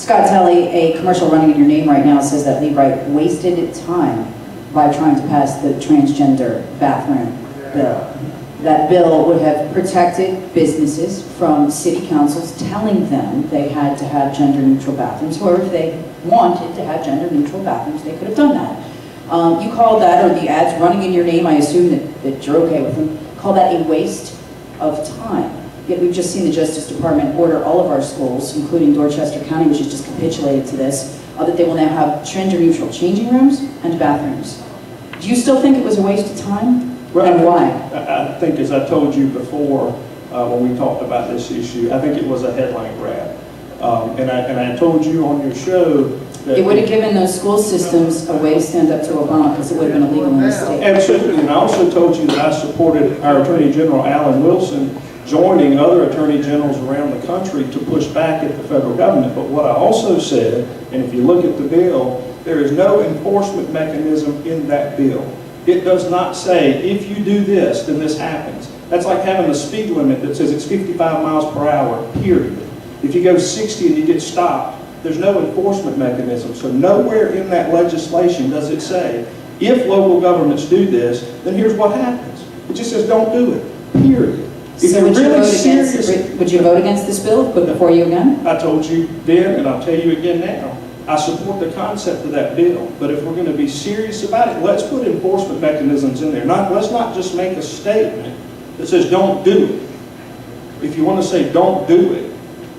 Scott Talley, a commercial running in your name right now says that Lee Bright wasted time by trying to pass the transgender bathroom bill. That bill would have protected businesses from city councils telling them they had to have gender-neutral bathrooms, or if they wanted to have gender-neutral bathrooms, they could have done that. You call that, or the ads running in your name, I assume that you're okay with them, call that a waste of time. Yet we've just seen the Justice Department order all of our schools, including Dorchester County, which has just capitulated to this, that they will now have gender-neutral changing rooms and bathrooms. Do you still think it was a waste of time? Well, and why? I think, as I told you before, when we talked about this issue, I think it was a headline grab. And I told you on your show that it would have given those school systems a way to stand up to Obama, because it would have been illegal in the state. Absolutely, and I also told you that I supported our Attorney General, Alan Wilson, joining other Attorney Generals around the country to push back at the federal government. But what I also said, and if you look at the bill, there is no enforcement mechanism in that bill. It does not say, if you do this, then this happens. That's like having a speed limit that says it's 55 miles per hour, period. If you go 60 and you get stopped, there's no enforcement mechanism. So nowhere in that legislation does it say, if local governments do this, then here's what happens. It just says don't do it, period. If So you're would you, really vote serious, against, would you vote against this bill, put before you again? I told you then, and I'll tell you again now, I support the concept of that bill, but if we're going to be serious about it, let's put enforcement mechanisms in there. Let's not just make a statement that says don't do it. If you want to say don't do it,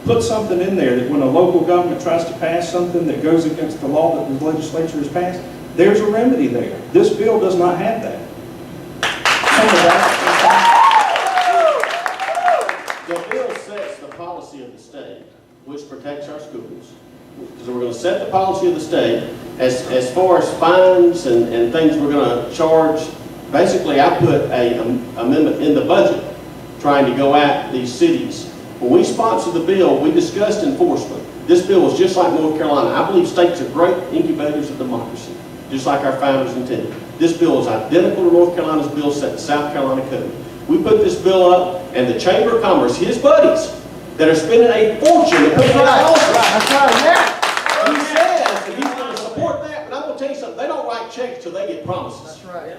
put something in there that when a local government tries to pass something that goes against the law that the legislature has passed, there's a remedy there. This bill does not have that. The bill sets the policy of the state, which protects our schools. Because we're going to set the policy of the state as far as fines and things we're going to charge. Basically, I put an amendment in the budget trying to go at these cities. When we sponsored the bill, we discussed enforcement. This bill was just like North Carolina. I believe states are great incubators of democracy, just like our founders intended. This bill is identical to North Carolina's bill set in South Carolina Code. We put this bill up, and the Chamber of Commerce, his buddies, that are spending a fortune. That's right, yeah. He says that he's going to support that, but I'm going to tell you something. They don't write checks till they get promises. That's right.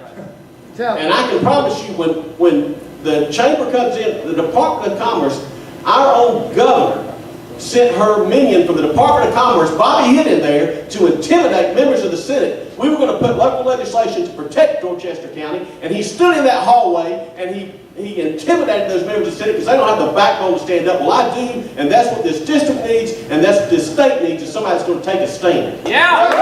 And I can promise you, when the Chamber comes in, the Department of Commerce, our own governor sent her minion from the Department of Commerce, Bobby Hitt, in there to intimidate members of the Senate. We were going to put local legislation to protect Dorchester County, and he stood in that hallway and he intimidated those members of the Senate because they don't have the backbone to stand up. Well, I do, and that's what this district needs, and that's what this state needs, is somebody that's going to take a stand. Yeah!